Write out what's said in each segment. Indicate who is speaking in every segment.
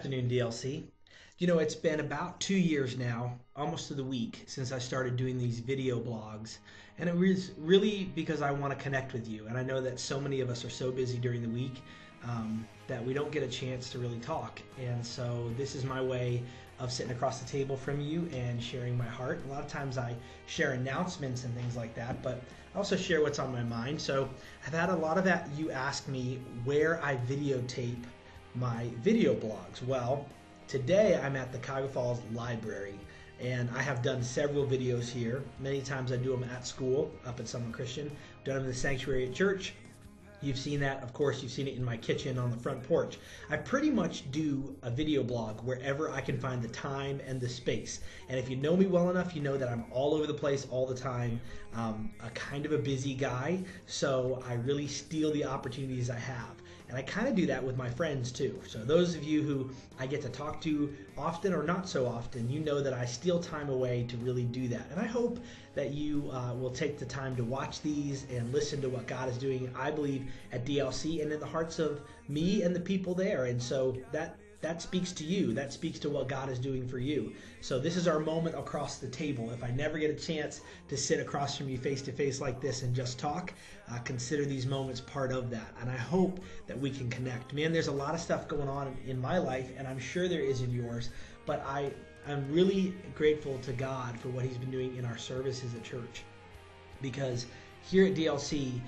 Speaker 1: afternoon, DLC. You know, it's been about 2 years now, almost to the week, since I started doing these video blogs. And it was really because I want to connect with you. And I know that so many of us are so busy during the week that we don't get a chance to really talk. And so this is my way of sitting across the table from you and sharing my heart. A lot of times I share announcements and things like that, but I also share what's on my mind. So I've had a lot of that. You ask me where I videotape my video blogs. Well, today I'm at the Cuyahoga Falls Library, and I have done several videos here. Many times I do them at school, up at Summer Christian. Done them in the sanctuary at church. You've seen that, of course, you've seen it in my kitchen on the front porch. I pretty much do a video blog wherever I can find the time and the space. And if you know me well enough, you know that I'm all over the place all the time. A kind of a busy guy, so I really steal the opportunities I have. And I kind of do that with my friends too. So those of you who I get to talk to often or not so often, you know that I steal time away to really do that. And I hope that you will take the time to watch these and listen to what God is doing, I believe, at DLC and in the hearts of me and the people there. And so that speaks to you. That speaks to what God is doing for you. So this is our moment across the table. If I never get a chance to sit across from you face to face like this and just talk, consider these moments part of that. And I hope that we can connect. Man, there's a lot of stuff going on in my life, and I'm sure there is in yours, but I'm really grateful to God for what He's been doing in our services at church. Because here at DLC,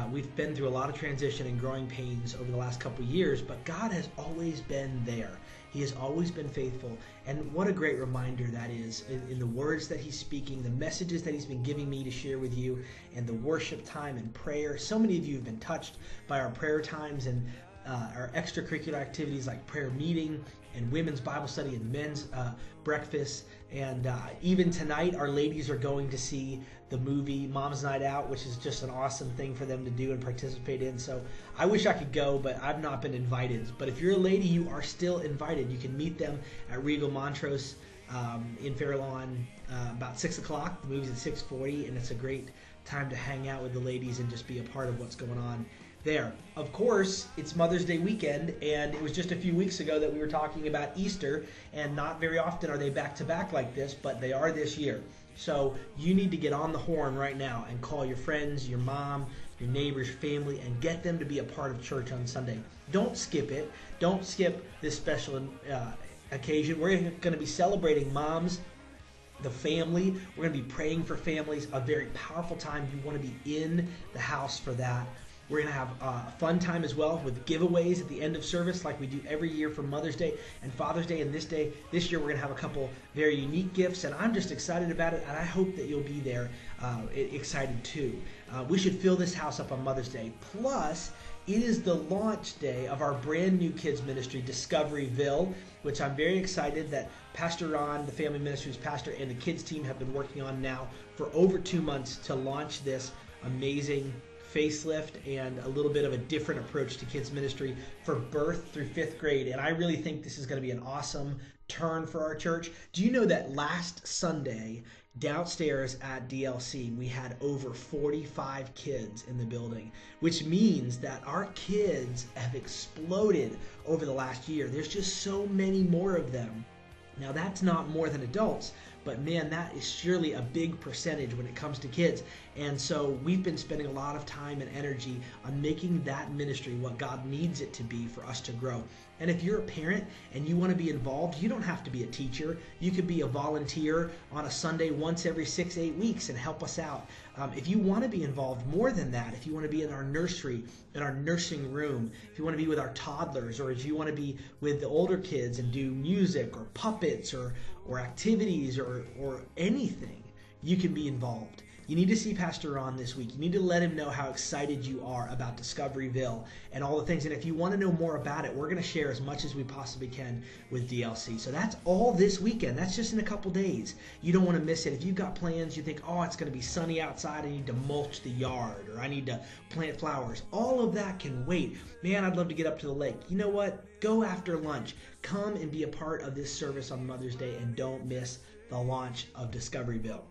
Speaker 1: we've been through a lot of transition and growing pains over the last couple of years, but God has always been there. He has always been faithful. And what a great reminder that is in the words that He's speaking, the messages that He's been giving me to share with you, and the worship time and prayer. So many of you have been touched by our prayer times and our extracurricular activities like prayer meeting and women's Bible study and men's breakfast. And even tonight, our ladies are going to see the movie Mom's Night Out, which is just an awesome thing for them to do and participate in. So I wish I could go, but I've not been invited. But if you're a lady, you are still invited. You can meet them at Regal Montrose in Fairlawn about 6 o'clock. The movie's at 6:40, and it's a great time to hang out with the ladies and just be a part of what's going on there. Of course, it's Mother's Day weekend, and it was just a few weeks ago that we were talking about Easter, and not very often are they back to back like this, but they are this year. So you need to get on the horn right now and call your friends, your mom, your neighbors, family, and get them to be a part of church on Sunday. Don't skip it. Don't skip this special occasion. We're going to be celebrating moms, the family. We're going to be praying for families, a very powerful time. You want to be in the house for that. We're going to have a fun time as well with giveaways at the end of service like we do every year for Mother's Day and Father's Day. And this year we're going to have a couple very unique gifts, and I'm just excited about it, and I hope that you'll be there excited too. We should fill this house up on Mother's Day. Plus, it is the launch day of our brand new kids ministry, Discoveryville, which I'm very excited that Pastor Ron, the family ministries pastor, and the kids team have been working on now for over 2 months to launch this amazing facelift and a little bit of a different approach to kids ministry for birth through 5th grade. And I really think this is going to be an awesome turn for our church. Do you know that last Sunday downstairs at DLC we had over 45 kids in the building, which means that our kids have exploded over the last year. There's just so many more of them. Now, that's not more than adults, but man, that is surely a big percentage when it comes to kids. And so we've been spending a lot of time and energy on making that ministry what God needs it to be for us to grow. And if you're a parent and you want to be involved, you don't have to be a teacher. You could be a volunteer on a Sunday once every 6-8 weeks and help us out. If you want to be involved more than that, if you want to be in our nursery, in our nursing room, if you want to be with our toddlers, or if you want to be with the older kids and do music or puppets or activities or anything, you can be involved. You need to see Pastor Ron this week. You need to let him know how excited you are about Discoveryville and all the things. And if you want to know more about it, we're going to share as much as we possibly can with DLC. So that's all this weekend. That's just in a couple days. You don't want to miss it. If you've got plans, you think, oh, it's going to be sunny outside, I need to mulch the yard, or I need to plant flowers. All of that can wait. Man, I'd love to get up to the lake. You know what? Go after lunch. Come and be a part of this service on Mother's Day, and don't miss the launch of Discoveryville.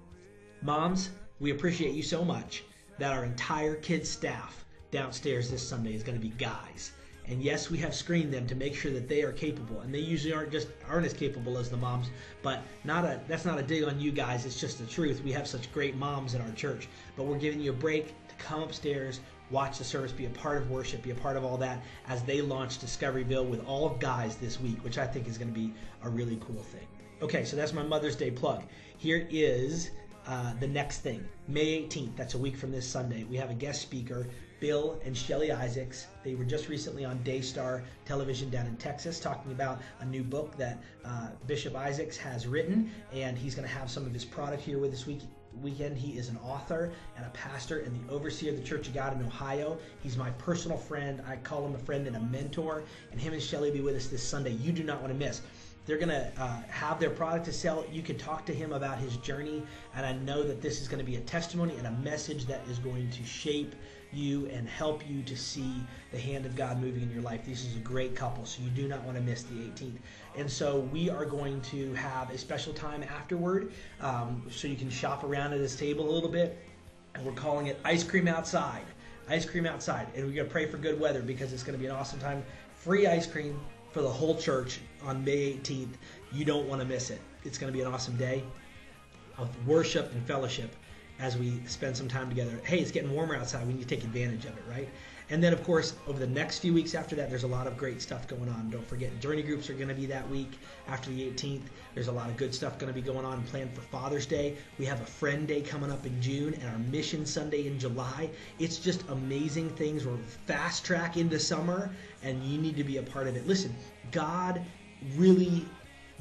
Speaker 1: Moms, we appreciate you so much that our entire kids staff downstairs this Sunday is going to be guys. And yes, we have screened them to make sure that they are capable. And they usually aren't as capable as the moms, but that's not a dig on you guys. It's just the truth. We have such great moms in our church. But we're giving you a break to come upstairs, watch the service, be a part of worship, be a part of all that as they launch Discoveryville with all of guys this week, which I think is going to be a really cool thing. Okay, so that's my Mother's Day plug. Here is the next thing. May 18th, that's a week from this Sunday, we have a guest speaker, Bill and Shelly Isaacs. They were just recently on Daystar Television down in Texas talking about a new book that Bishop Isaacs has written, and he's going to have some of his product here with us weekend. He is an author and a pastor and the overseer of the Church of God in Ohio. He's my personal friend. I call him a friend and a mentor, and him and Shelly will be with us this Sunday. You do not want to miss. They're going to have their product to sell. You can talk to him about his journey, and I know that this is going to be a testimony and a message that is going to shape you and help you to see the hand of God moving in your life. This is a great couple, so you do not want to miss the 18th. And so we are going to have a special time afterward, so you can shop around at this table a little bit, and we're calling it Ice Cream Outside. Ice Cream Outside. And we're going to pray for good weather because it's going to be an awesome time. Free ice cream for the whole church on May 18th. You don't want to miss it. It's going to be an awesome day of worship and fellowship as we spend some time together. Hey, it's getting warmer outside. We need to take advantage of it, right? And then, of course, over the next few weeks after that, there's a lot of great stuff going on. Don't forget, journey groups are going to be that week after the 18th. There's a lot of good stuff going to be going on planned for Father's Day. We have a Friend Day coming up in June and our Mission Sunday in July. It's just amazing things. We're fast track into summer, and you need to be a part of it. Listen, God really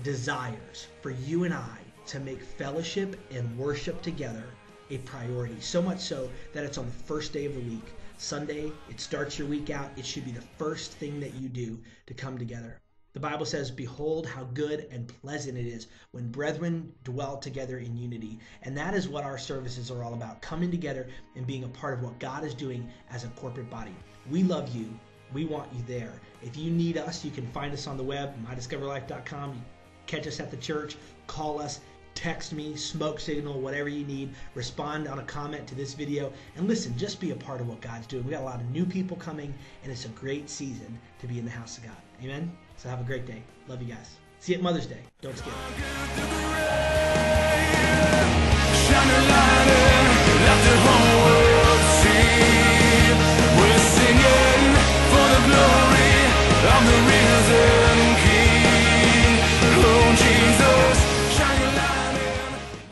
Speaker 1: desires for you and I to make fellowship and worship together a priority, so much so that it's on the first day of the week. Sunday, it starts your week out. It should be the first thing that you do to come together. The Bible says, behold how good and pleasant it is when brethren dwell together in unity. And that is what our services are all about, coming together and being a part of what God is doing as a corporate body. We love you. We want you there. If you need us, you can find us on the web, mydiscoverlife.com. Catch us at the church, call us, text me, smoke signal, whatever you need. Respond on a comment to this video. And listen, just be a part of what God's doing. We got a lot of new people coming, and it's a great season to be in the house of God. Amen? So have a great day. Love you guys. See you at Mother's Day. Don't skip.